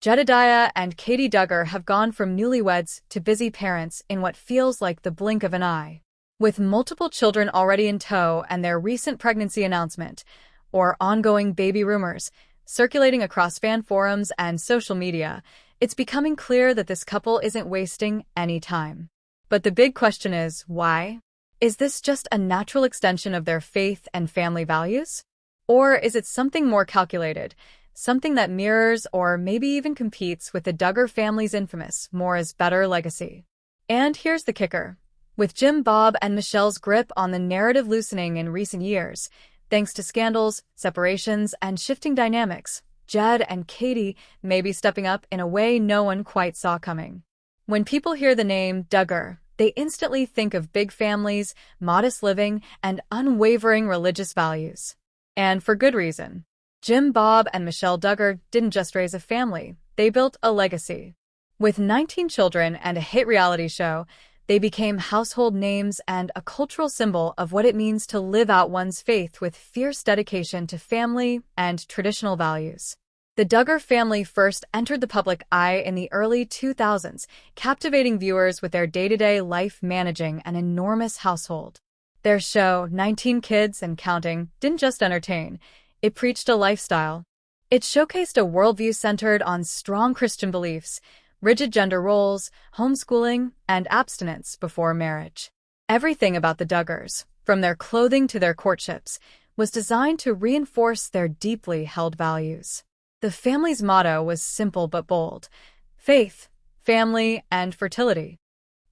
Jedediah and Katey Duggar have gone from newlyweds to busy parents in what feels like the blink of an eye. With multiple children already in tow and their recent pregnancy announcement, or ongoing baby rumors, circulating across fan forums and social media, it's becoming clear that this couple isn't wasting any time. But the big question is, why? Is this just a natural extension of their faith and family values? Or is it something more calculated, something that mirrors or maybe even competes with the Duggar family's infamous more is better legacy? And here's the kicker. With Jim, Bob, and Michelle's grip on the narrative loosening in recent years, thanks to scandals, separations, and shifting dynamics, Jed and Katey may be stepping up in a way no one quite saw coming. When people hear the name Duggar, they instantly think of big families, modest living, and unwavering religious values. And for good reason. Jim, Bob, and Michelle Duggar didn't just raise a family, they built a legacy. With 19 children and a hit reality show, they became household names and a cultural symbol of what it means to live out one's faith with fierce dedication to family and traditional values. The Duggar family first entered the public eye in the early 2000s, captivating viewers with their day-to-day life managing an enormous household. Their show, 19 Kids and Counting, didn't just entertain, it preached a lifestyle. It showcased a worldview centered on strong Christian beliefs, rigid gender roles, homeschooling, and abstinence before marriage. Everything about the Duggars, from their clothing to their courtships, was designed to reinforce their deeply held values. The family's motto was simple but bold: faith, family, and fertility.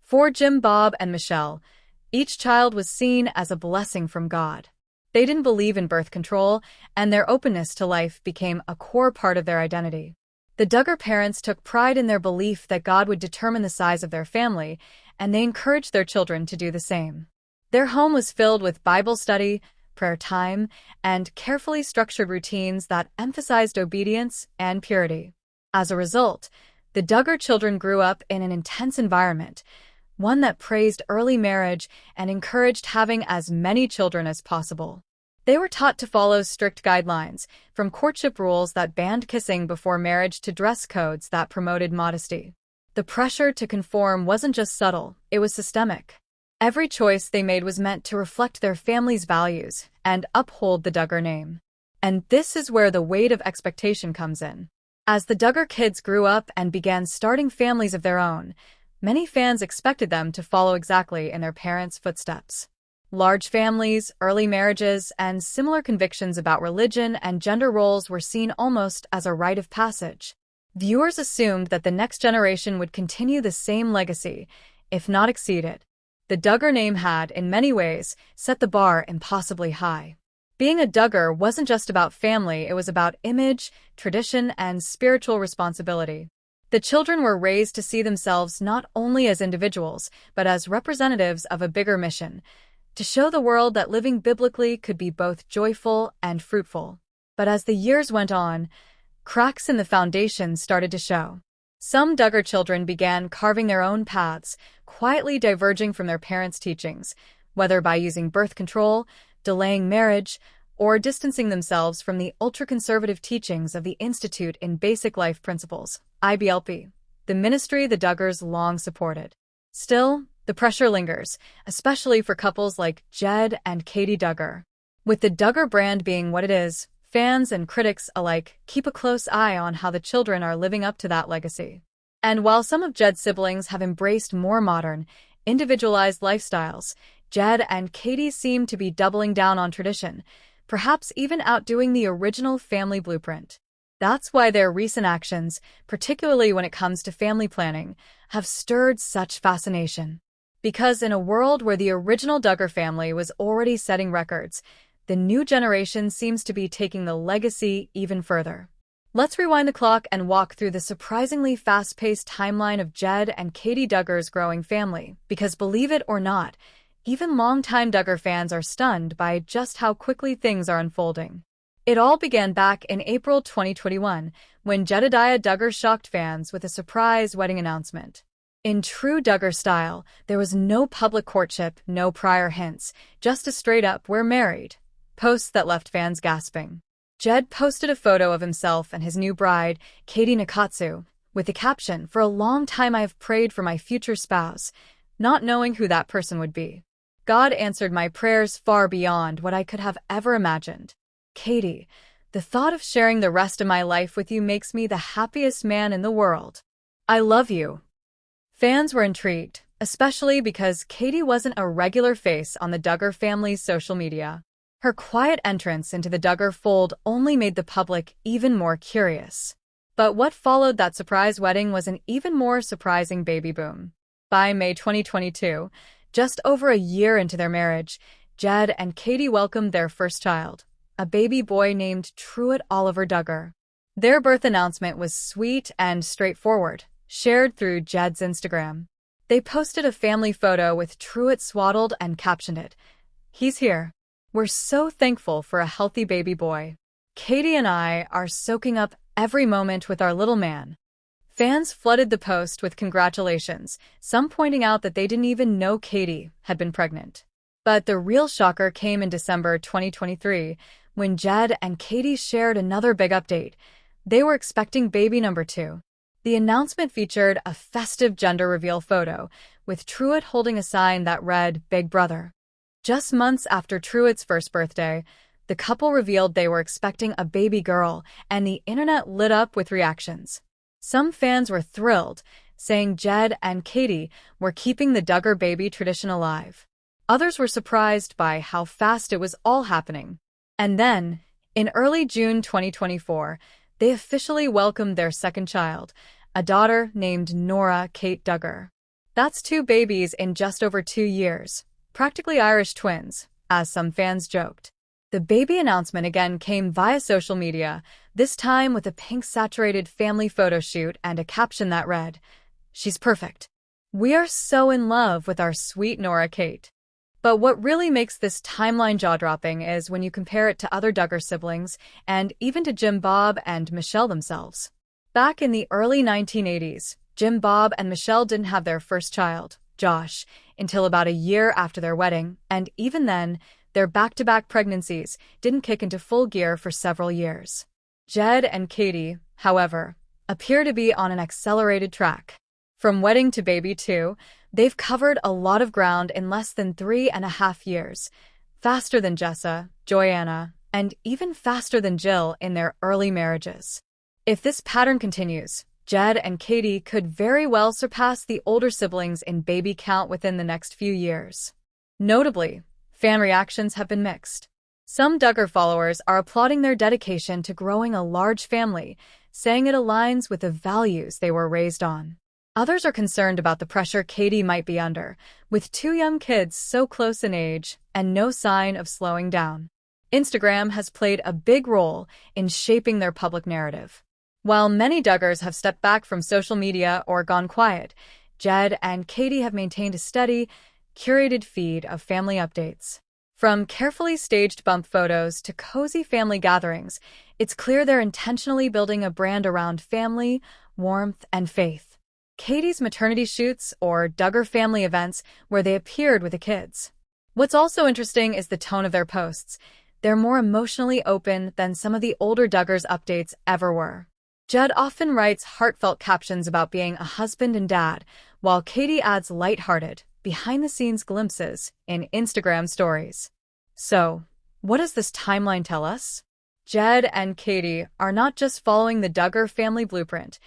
For Jim, Bob, and Michelle, each child was seen as a blessing from God. They didn't believe in birth control, and their openness to life became a core part of their identity. The Duggar parents took pride in their belief that God would determine the size of their family, and they encouraged their children to do the same. Their home was filled with Bible study, prayer time, and carefully structured routines that emphasized obedience and purity. As a result, the Duggar children grew up in an intense environment, one that praised early marriage and encouraged having as many children as possible. They were taught to follow strict guidelines, from courtship rules that banned kissing before marriage to dress codes that promoted modesty. The pressure to conform wasn't just subtle, it was systemic. Every choice they made was meant to reflect their family's values and uphold the Duggar name. And this is where the weight of expectation comes in. As the Duggar kids grew up and began starting families of their own, many fans expected them to follow exactly in their parents' footsteps. Large families, early marriages, and similar convictions about religion and gender roles were seen almost as a rite of passage. Viewers assumed that the next generation would continue the same legacy, if not exceed it. The Duggar name had, in many ways, set the bar impossibly high. Being a Duggar wasn't just about family, it was about image, tradition, and spiritual responsibility. The children were raised to see themselves not only as individuals, but as representatives of a bigger mission, to show the world that living biblically could be both joyful and fruitful. But as the years went on, cracks in the foundation started to show. Some Duggar children began carving their own paths, quietly diverging from their parents' teachings, whether by using birth control, delaying marriage, or distancing themselves from the ultra-conservative teachings of the Institute in Basic Life Principles, IBLP, the ministry the Duggars long supported. Still, the pressure lingers, especially for couples like Jed and Katey Duggar. With the Duggar brand being what it is, fans and critics alike keep a close eye on how the children are living up to that legacy. And while some of Jed's siblings have embraced more modern, individualized lifestyles, Jed and Katey seem to be doubling down on tradition, perhaps even outdoing the original family blueprint. That's why their recent actions, particularly when it comes to family planning, have stirred such fascination. Because in a world where the original Duggar family was already setting records, the new generation seems to be taking the legacy even further. Let's rewind the clock and walk through the surprisingly fast-paced timeline of Jed and Katey Duggar's growing family, because believe it or not, even longtime Duggar fans are stunned by just how quickly things are unfolding. It all began back in April 2021, when Jedediah Duggar shocked fans with a surprise wedding announcement. In true Duggar style, there was no public courtship, no prior hints, just a straight-up "we're married" post that left fans gasping. Jed posted a photo of himself and his new bride, Katey Nakatsu, with the caption, "For a long time I have prayed for my future spouse, not knowing who that person would be. God answered my prayers far beyond what I could have ever imagined. Katey, the thought of sharing the rest of my life with you makes me the happiest man in the world. I love you." Fans were intrigued, especially because Katey wasn't a regular face on the Duggar family's social media. Her quiet entrance into the Duggar fold only made the public even more curious. But what followed that surprise wedding was an even more surprising baby boom. By May 2022, just over a year into their marriage, Jed and Katey welcomed their first child, a baby boy named Truett Oliver Duggar. Their birth announcement was sweet and straightforward, shared through Jed's Instagram. They posted a family photo with Truett swaddled and captioned it, "He's here. We're so thankful for a healthy baby boy. Katey and I are soaking up every moment with our little man." Fans flooded the post with congratulations, some pointing out that they didn't even know Katey had been pregnant. But the real shocker came in December 2023, when Jed and Katey shared another big update. They were expecting baby number 2. The announcement featured a festive gender reveal photo, with Truett holding a sign that read, "Big Brother." Just months after Truett's first birthday, the couple revealed they were expecting a baby girl, and the internet lit up with reactions. Some fans were thrilled, saying Jed and Katey were keeping the Duggar baby tradition alive. Others were surprised by how fast it was all happening. And then, in early June 2024, they officially welcomed their second child, a daughter named Nora Katey Duggar. That's 2 babies in just over 2 years. Practically Irish twins, as some fans joked. The baby announcement again came via social media, this time with a pink-saturated family photo shoot and a caption that read, "She's perfect. We are so in love with our sweet Nora Katey." But what really makes this timeline jaw-dropping is when you compare it to other Duggar siblings, and even to Jim Bob and Michelle themselves. Back in the early 1980s, Jim Bob and Michelle didn't have their first child, Josh, until about a year after their wedding, and even then, their back-to-back pregnancies didn't kick into full gear for several years. Jed and Katey, however, appear to be on an accelerated track. From wedding to baby 2, they've covered a lot of ground in less than 3.5 years, faster than Jessa, Joanna, and even faster than Jill in their early marriages. If this pattern continues, Jed and Katey could very well surpass the older siblings in baby count within the next few years. Notably, fan reactions have been mixed. Some Duggar followers are applauding their dedication to growing a large family, saying it aligns with the values they were raised on. Others are concerned about the pressure Katey might be under, with 2 young kids so close in age and no sign of slowing down. Instagram has played a big role in shaping their public narrative. While many Duggars have stepped back from social media or gone quiet, Jed and Katey have maintained a steady, curated feed of family updates. From carefully staged bump photos to cozy family gatherings, it's clear they're intentionally building a brand around family, warmth, and faith. Katey's maternity shoots or Duggar family events where they appeared with the kids. What's also interesting is the tone of their posts. They're more emotionally open than some of the older Duggars' updates ever were. Jed often writes heartfelt captions about being a husband and dad, while Katey adds lighthearted, behind-the-scenes glimpses in Instagram stories. So, what does this timeline tell us? Jed and Katey are not just following the Duggar family blueprint,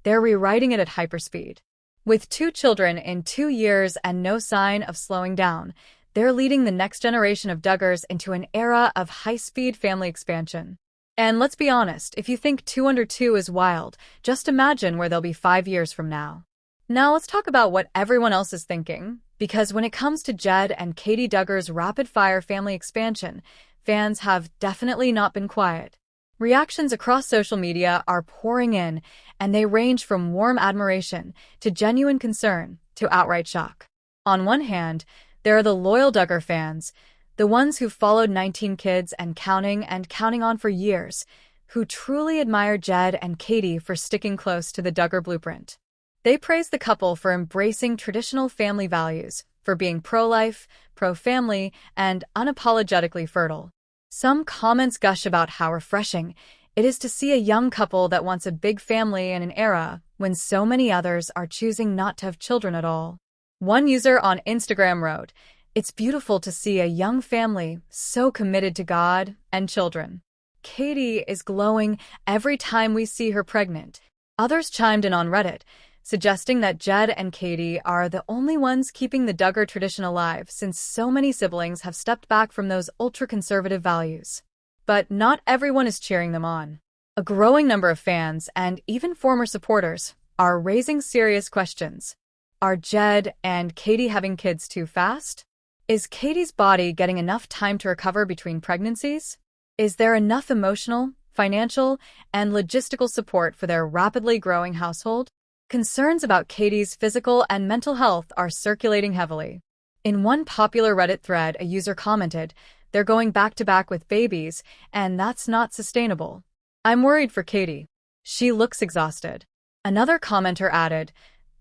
they're rewriting it at hyperspeed. With 2 children in 2 years and no sign of slowing down, they're leading the next generation of Duggars into an era of high-speed family expansion. And let's be honest, if you think 2 under 2 is wild, just imagine where they'll be 5 years from now. Now let's talk about what everyone else is thinking, because when it comes to Jed and Katey Duggar's rapid-fire family expansion, fans have definitely not been quiet. Reactions across social media are pouring in, and they range from warm admiration to genuine concern to outright shock. On one hand, there are the loyal Duggar fans, the ones who've followed 19 kids and counting on for years, who truly admire Jed and Katey for sticking close to the Duggar blueprint. They praise the couple for embracing traditional family values, for being pro-life, pro-family, and unapologetically fertile. Some comments gush about how refreshing it is to see a young couple that wants a big family in an era when so many others are choosing not to have children at all. One user on Instagram wrote, "It's beautiful to see a young family so committed to God and children. Katey is glowing every time we see her pregnant." Others chimed in on Reddit, suggesting that Jed and Katey are the only ones keeping the Duggar tradition alive since so many siblings have stepped back from those ultra-conservative values. But not everyone is cheering them on. A growing number of fans, and even former supporters, are raising serious questions. Are Jed and Katey having kids too fast? Is Katey's body getting enough time to recover between pregnancies? Is there enough emotional, financial, and logistical support for their rapidly growing household? Concerns about Katey's physical and mental health are circulating heavily. In one popular Reddit thread, a user commented, "They're going back-to-back with babies, and that's not sustainable. I'm worried for Katey. She looks exhausted." Another commenter added,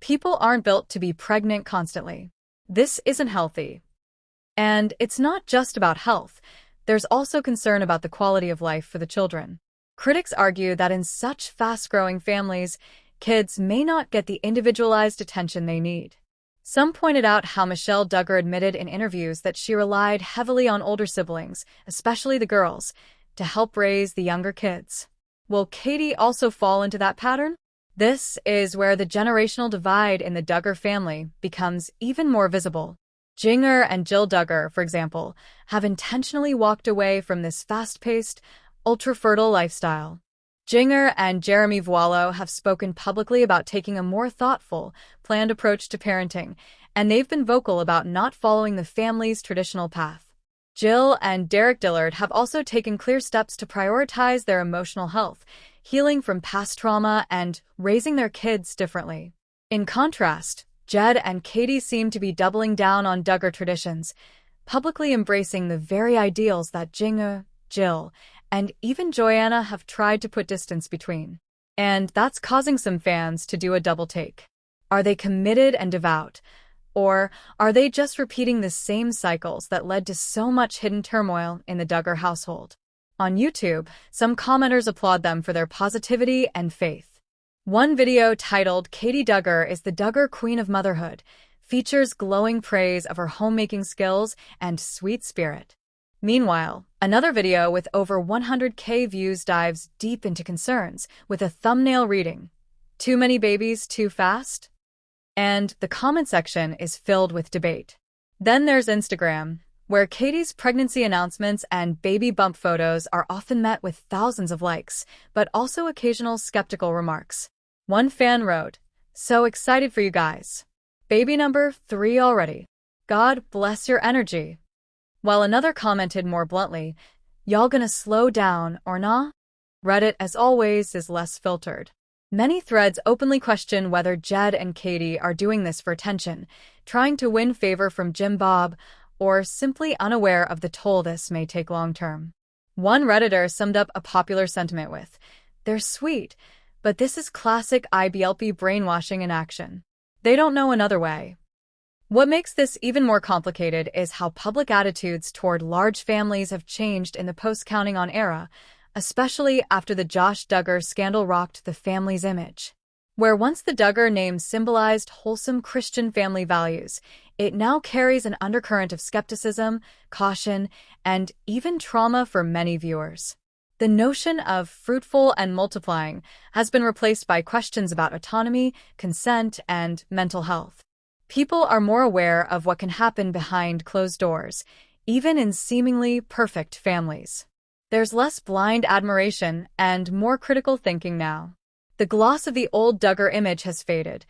"People aren't built to be pregnant constantly. This isn't healthy." And it's not just about health. There's also concern about the quality of life for the children. Critics argue that in such fast-growing families, kids may not get the individualized attention they need. Some pointed out how Jed Duggar admitted in interviews that she relied heavily on older siblings, especially the girls, to help raise the younger kids. Will Katey also fall into that pattern? This is where the generational divide in the Duggar family becomes even more visible. Jinger and Jed Duggar, for example, have intentionally walked away from this fast-paced, ultra-fertile lifestyle. Jinger and Jeremy Voillo have spoken publicly about taking a more thoughtful, planned approach to parenting, and they've been vocal about not following the family's traditional path. Jill and Derek Dillard have also taken clear steps to prioritize their emotional health, healing from past trauma, and raising their kids differently. In contrast, Jed and Katey seem to be doubling down on Duggar traditions, publicly embracing the very ideals that Jinger, Jill, and even Joanna have tried to put distance between. And that's causing some fans to do a double take. Are they committed and devout? Or are they just repeating the same cycles that led to so much hidden turmoil in the Duggar household? On YouTube, some commenters applaud them for their positivity and faith. One video titled "Katey Duggar is the Duggar Queen of Motherhood" features glowing praise of her homemaking skills and sweet spirit. Meanwhile, another video with over 100K views dives deep into concerns, with a thumbnail reading, "Too many babies too fast?" And the comment section is filled with debate. Then there's Instagram, where Katey's pregnancy announcements and baby bump photos are often met with thousands of likes, but also occasional skeptical remarks. One fan wrote, "So excited for you guys. Baby number 3 already. God bless your energy." While another commented more bluntly, "Y'all gonna slow down or nah?" Reddit, as always, is less filtered. Many threads openly question whether Jed and Katey are doing this for attention, trying to win favor from Bob, or simply unaware of the toll this may take long-term. One Redditor summed up a popular sentiment with, "They're sweet, but this is classic IBLP brainwashing in action. They don't know another way." What makes this even more complicated is how public attitudes toward large families have changed in the post-Counting On era, especially after the Josh Duggar scandal rocked the family's image. Where once the Duggar name symbolized wholesome Christian family values, it now carries an undercurrent of skepticism, caution, and even trauma for many viewers. The notion of fruitful and multiplying has been replaced by questions about autonomy, consent, and mental health. People are more aware of what can happen behind closed doors, even in seemingly perfect families. There's less blind admiration and more critical thinking now. The gloss of the old Duggar image has faded,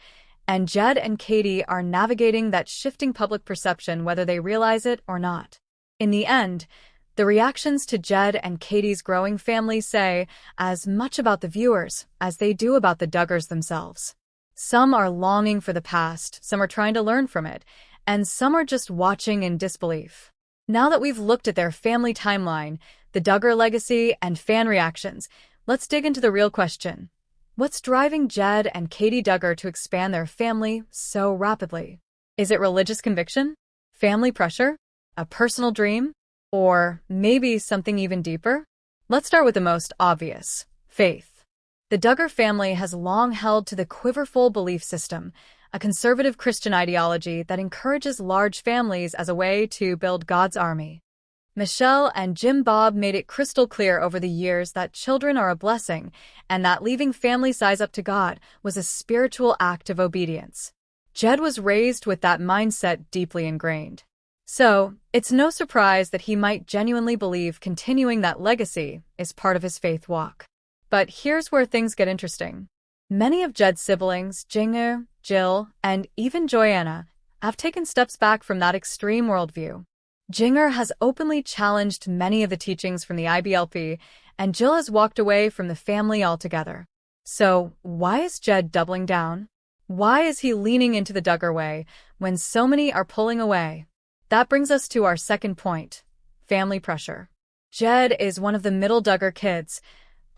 and Jed and Katey are navigating that shifting public perception whether they realize it or not. In the end, the reactions to Jed and Katey's growing family say as much about the viewers as they do about the Duggars themselves. Some are longing for the past, some are trying to learn from it, and some are just watching in disbelief. Now that we've looked at their family timeline, the Duggar legacy, and fan reactions, let's dig into the real question. What's driving Jed and Katey Duggar to expand their family so rapidly? Is it religious conviction? Family pressure? A personal dream? Or maybe something even deeper? Let's start with the most obvious: faith. The Duggar family has long held to the quiverful belief system, a conservative Christian ideology that encourages large families as a way to build God's army. Michelle and Jim Bob made it crystal clear over the years that children are a blessing and that leaving family size up to God was a spiritual act of obedience. Jed was raised with that mindset deeply ingrained. So, it's no surprise that he might genuinely believe continuing that legacy is part of his faith walk. But here's where things get interesting. Many of Jed's siblings, Jinger, Jill, and even Joanna, have taken steps back from that extreme worldview. Jinger has openly challenged many of the teachings from the IBLP, and Jill has walked away from the family altogether. So, why is Jed doubling down? Why is he leaning into the Duggar way when so many are pulling away? That brings us to our second point: family pressure. Jed is one of the middle Duggar kids,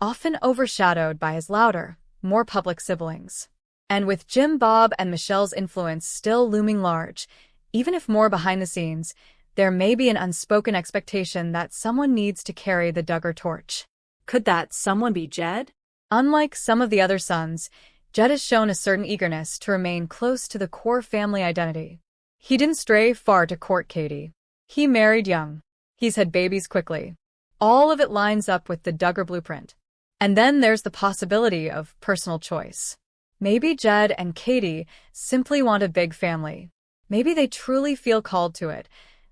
often overshadowed by his louder, more public siblings. And with Jim Bob and Michelle's influence still looming large, even if more behind the scenes, there may be an unspoken expectation that someone needs to carry the Duggar torch. Could that someone be Jed? Unlike some of the other sons, Jed has shown a certain eagerness to remain close to the core family identity. He didn't stray far to court Katey. He married young. He's had babies quickly. All of it lines up with the Duggar blueprint. And then there's the possibility of personal choice. Maybe Jed and Katey simply want a big family. Maybe they truly feel called to it,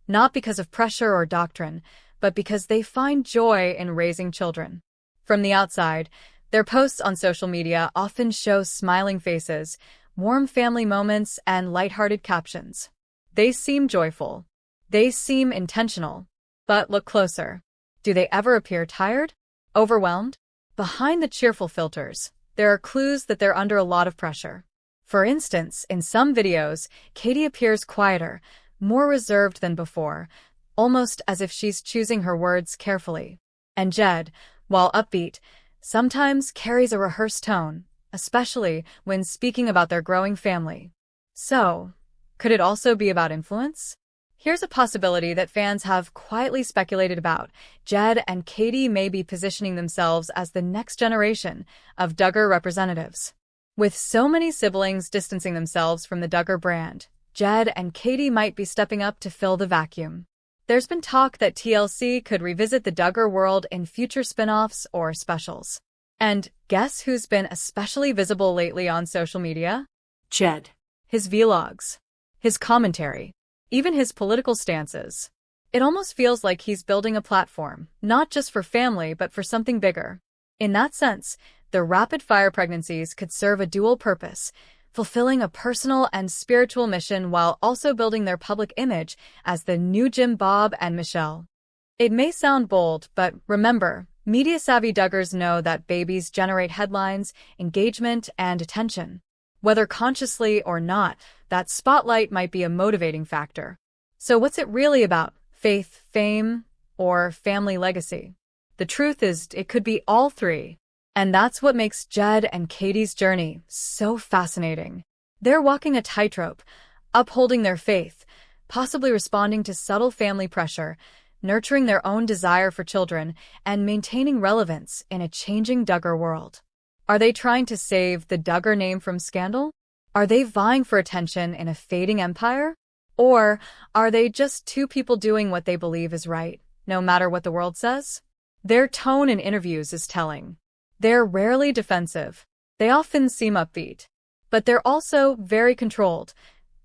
not because of pressure or doctrine, but because they find joy in raising children. From the outside, their posts on social media often show smiling faces, warm family moments, and lighthearted captions. They seem joyful. They seem intentional. But look closer. Do they ever appear tired? Overwhelmed? Behind the cheerful filters, there are clues that they're under a lot of pressure. For instance, in some videos, Katey appears quieter, more reserved than before, almost as if she's choosing her words carefully. And Jed, while upbeat, sometimes carries a rehearsed tone, especially when speaking about their growing family. So, could it also be about influence? Here's a possibility that fans have quietly speculated about. Jed and Katey may be positioning themselves as the next generation of Duggar representatives. With so many siblings distancing themselves from the Duggar brand, Jed and Katey might be stepping up to fill the vacuum. There's been talk that TLC could revisit the Duggar world in future spin-offs or specials. And guess who's been especially visible lately on social media? Jed. His vlogs, his commentary, even his political stances. It almost feels like he's building a platform, not just for family but for something bigger. In that sense, the rapid-fire pregnancies could serve a dual purpose, fulfilling a personal and spiritual mission while also building their public image as the new Jim Bob and Michelle. It may sound bold, but remember, media-savvy Duggars know that babies generate headlines, engagement, and attention. Whether consciously or not, that spotlight might be a motivating factor. So what's it really about? Faith, fame, or family legacy? The truth is, it could be all three. And that's what makes Jed and Katey's journey so fascinating. They're walking a tightrope, upholding their faith, possibly responding to subtle family pressure, nurturing their own desire for children, and maintaining relevance in a changing Duggar world. Are they trying to save the Duggar name from scandal? Are they vying for attention in a fading empire? Or are they just two people doing what they believe is right, no matter what the world says? Their tone in interviews is telling. They're rarely defensive. They often seem upbeat. But they're also very controlled,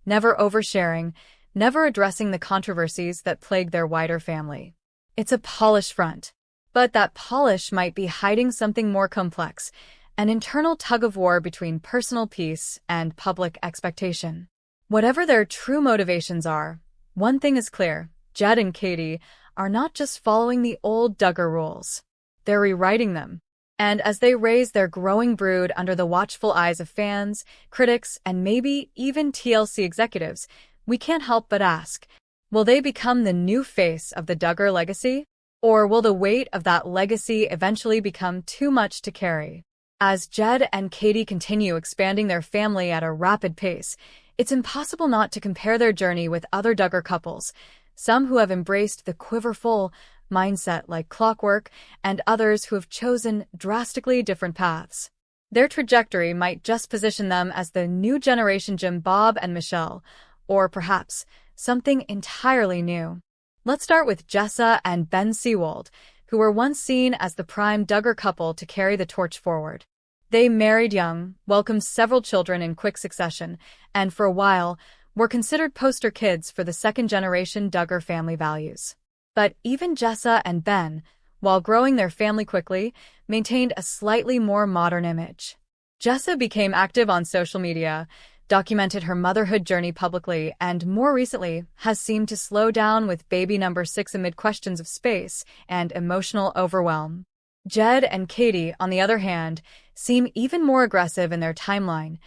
never oversharing, never addressing the controversies that plague their wider family. It's a polished front. But that polish might be hiding something more complex, an internal tug-of-war between personal peace and public expectation. Whatever their true motivations are, one thing is clear: Jed and Katey are not just following the old Duggar rules. They're rewriting them. And as they raise their growing brood under the watchful eyes of fans, critics, and maybe even TLC executives, we can't help but ask, will they become the new face of the Duggar legacy? Or will the weight of that legacy eventually become too much to carry? As Jed and Katey continue expanding their family at a rapid pace, it's impossible not to compare their journey with other Duggar couples, some who have embraced the quiverful mindset like clockwork, and others who have chosen drastically different paths. Their trajectory might just position them as the new generation Jim, Bob, and Michelle, or perhaps something entirely new. Let's start with Jessa and Ben Seawold, who were once seen as the prime Duggar couple to carry the torch forward. They married young, welcomed several children in quick succession, and for a while were considered poster kids for the second-generation Duggar family values. But even Jessa and Ben, while growing their family quickly, maintained a slightly more modern image. Jessa became active on social media, documented her motherhood journey publicly, and more recently has seemed to slow down with baby number 6 amid questions of space and emotional overwhelm. Jed and Katey, on the other hand, seem even more aggressive in their timeline,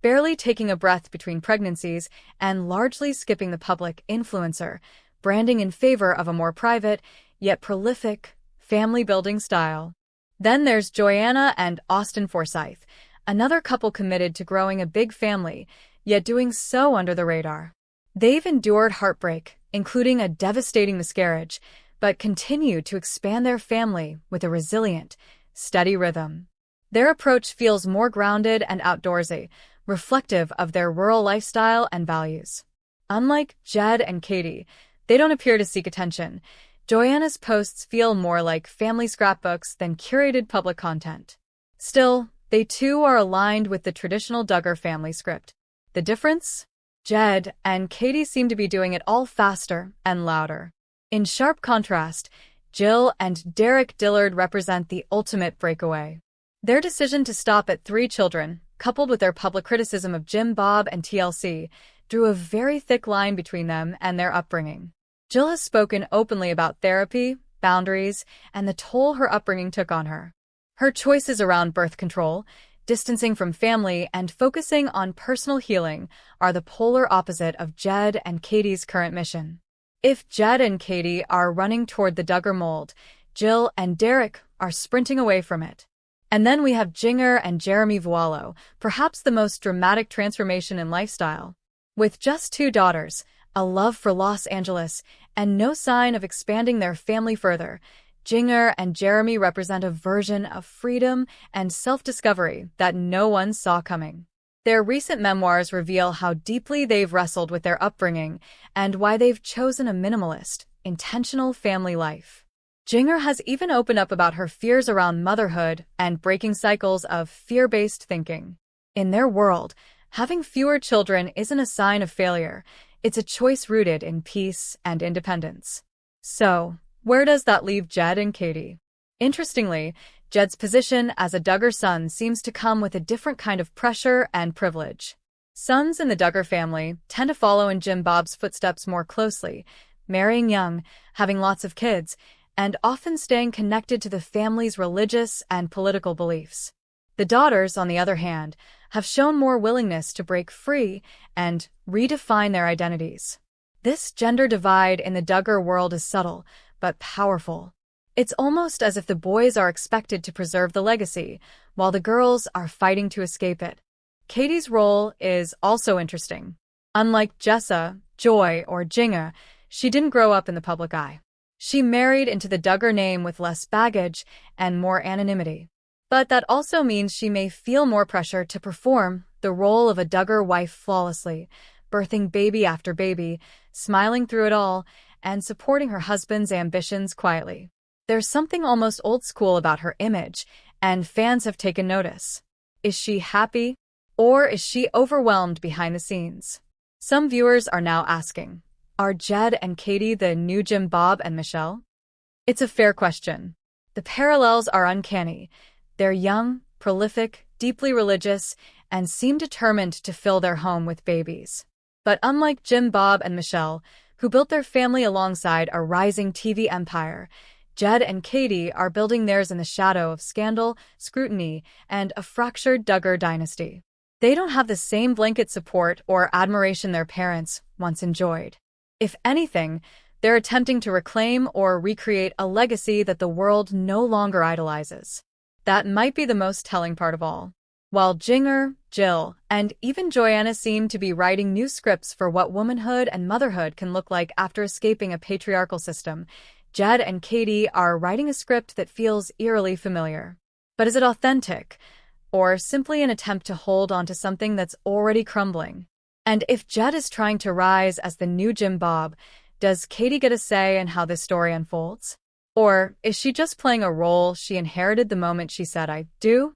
barely taking a breath between pregnancies and largely skipping the public influencer, branding in favor of a more private, yet prolific, family-building style. Then there's Joanna and Austin Forsyth, another couple committed to growing a big family, yet doing so under the radar. They've endured heartbreak, including a devastating miscarriage, but continue to expand their family with a resilient, steady rhythm. Their approach feels more grounded and outdoorsy, reflective of their rural lifestyle and values. Unlike Jed and Katey, they don't appear to seek attention. Joanna's posts feel more like family scrapbooks than curated public content. Still, they too are aligned with the traditional Duggar family script. The difference? Jed and Katey seem to be doing it all faster and louder. In sharp contrast, Jill and Derek Dillard represent the ultimate breakaway. Their decision to stop at 3 children, coupled with their public criticism of Jim, Bob, and TLC, drew a very thick line between them and their upbringing. Jill has spoken openly about therapy, boundaries, and the toll her upbringing took on her. Her choices around birth control, distancing from family, and focusing on personal healing are the polar opposite of Jed and Katey's current mission. If Jed and Katey are running toward the Duggar mold, Jill and Derek are sprinting away from it. And then we have Jinger and Jeremy Vuolo, perhaps the most dramatic transformation in lifestyle. With just 2 daughters, a love for Los Angeles, and no sign of expanding their family further, Jinger and Jeremy represent a version of freedom and self-discovery that no one saw coming. Their recent memoirs reveal how deeply they've wrestled with their upbringing and why they've chosen a minimalist, intentional family life. Jinger has even opened up about her fears around motherhood and breaking cycles of fear-based thinking. In their world, having fewer children isn't a sign of failure. It's a choice rooted in peace and independence. So, where does that leave Jed and Katey? Interestingly, Jed's position as a Duggar son seems to come with a different kind of pressure and privilege. Sons in the Duggar family tend to follow in Jim Bob's footsteps more closely, marrying young, having lots of kids, and often staying connected to the family's religious and political beliefs. The daughters, on the other hand, have shown more willingness to break free and redefine their identities. This gender divide in the Duggar world is subtle, but powerful. It's almost as if the boys are expected to preserve the legacy, while the girls are fighting to escape it. Katey's role is also interesting. Unlike Jessa, Joy, or Jinger, she didn't grow up in the public eye. She married into the Duggar name with less baggage and more anonymity. But that also means she may feel more pressure to perform the role of a Duggar wife flawlessly, birthing baby after baby, smiling through it all, and supporting her husband's ambitions quietly. There's something almost old school about her image, and fans have taken notice. Is she happy, or is she overwhelmed behind the scenes? Some viewers are now asking, are Jed and Katey the new Jim, Bob, and Michelle? It's a fair question. The parallels are uncanny. They're young, prolific, deeply religious, and seem determined to fill their home with babies. But unlike Jim, Bob, and Michelle, who built their family alongside a rising TV empire, Jed and Katey are building theirs in the shadow of scandal, scrutiny, and a fractured Duggar dynasty. They don't have the same blanket support or admiration their parents once enjoyed. If anything, they're attempting to reclaim or recreate a legacy that the world no longer idolizes. That might be the most telling part of all. while Jinger, Jill, and even Joanna seem to be writing new scripts for what womanhood and motherhood can look like after escaping a patriarchal system. Jed and Katey are writing a script that feels eerily familiar. But is it authentic, or simply an attempt to hold on to something that's already crumbling? And if Jed is trying to rise as the new Jim Bob, does Katey get a say in how this story unfolds? Or is she just playing a role she inherited the moment she said, "I do"?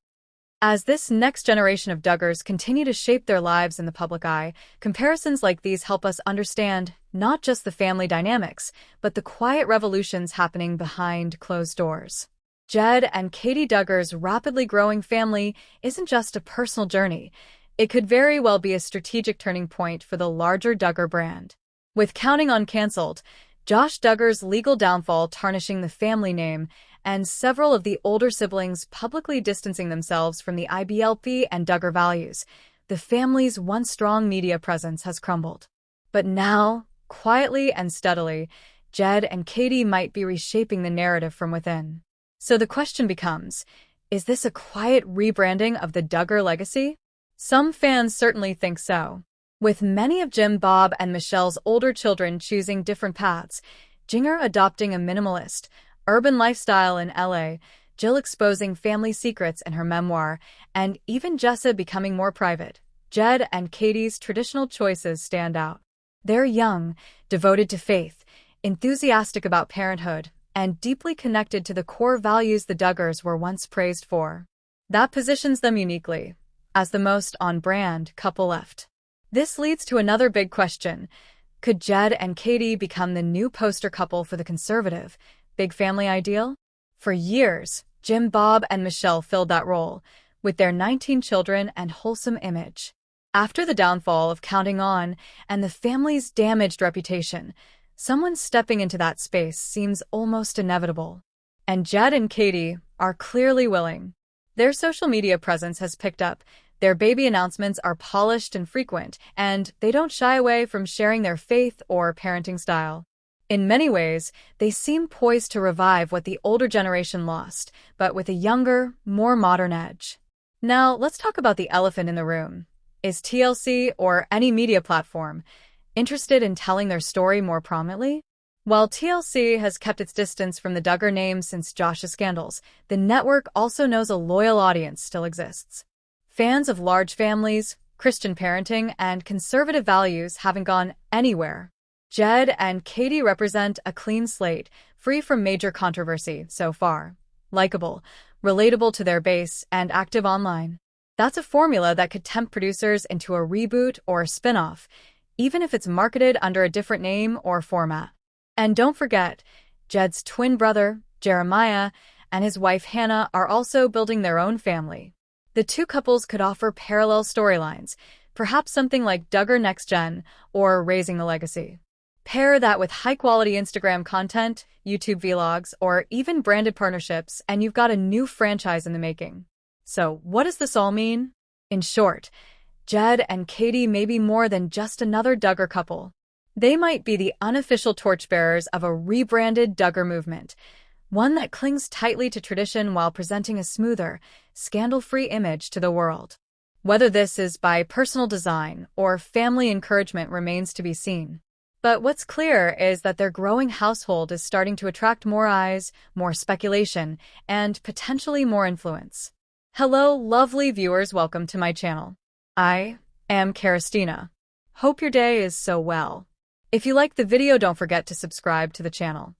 As this next generation of Duggars continue to shape their lives in the public eye, comparisons like these help us understand not just the family dynamics, but the quiet revolutions happening behind closed doors. Jed and Katey Duggar's rapidly growing family isn't just a personal journey. It could very well be a strategic turning point for the larger Duggar brand. With Counting on Cancelled, Josh Duggar's legal downfall tarnishing the family name, and several of the older siblings publicly distancing themselves from the IBLP and Duggar values, the family's once strong media presence has crumbled. But now, quietly and steadily, Jed and Katey might be reshaping the narrative from within. So the question becomes, is this a quiet rebranding of the Duggar legacy? Some fans certainly think so. With many of Jim, Bob, and Michelle's older children choosing different paths, Jinger adopting a minimalist, urban lifestyle in LA, Jill exposing family secrets in her memoir, and even Jessa becoming more private, Jed and Katey's traditional choices stand out. They're young, devoted to faith, enthusiastic about parenthood, and deeply connected to the core values the Duggars were once praised for. That positions them uniquely as the most on-brand couple left. This leads to another big question. Could Jed and Katey become the new poster couple for the conservative, big family ideal? For years, Jim, Bob, and Michelle filled that role, with their 19 children and wholesome image. After the downfall of Counting On and the family's damaged reputation, someone stepping into that space seems almost inevitable. And Jed and Katey are clearly willing. Their social media presence has picked up, their baby announcements are polished and frequent, and they don't shy away from sharing their faith or parenting style. In many ways, they seem poised to revive what the older generation lost, but with a younger, more modern edge. Now, let's talk about the elephant in the room. Is TLC, or any media platform, interested in telling their story more prominently? While TLC has kept its distance from the Duggar name since Josh's scandals, the network also knows a loyal audience still exists. Fans of large families, Christian parenting, and conservative values haven't gone anywhere. Jed and Katey represent a clean slate, free from major controversy so far. Likeable, relatable to their base, and active online. That's a formula that could tempt producers into a reboot or a spin-off, even if it's marketed under a different name or format. And don't forget, Jed's twin brother, Jeremiah, and his wife Hannah are also building their own family. The two couples could offer parallel storylines, perhaps something like Duggar Next Gen or Raising the Legacy. Pair that with high-quality Instagram content, YouTube vlogs, or even branded partnerships, and you've got a new franchise in the making. So, what does this all mean? In short, Jed and Katey may be more than just another Duggar couple. They might be the unofficial torchbearers of a rebranded Duggar movement, one that clings tightly to tradition while presenting a smoother, scandal-free image to the world. Whether this is by personal design or family encouragement remains to be seen. But what's clear is that their growing household is starting to attract more eyes, more speculation, and potentially more influence. Hello, lovely viewers, welcome to my channel. I am Karistina. Hope your day is so well. If you liked the video, don't forget to subscribe to the channel.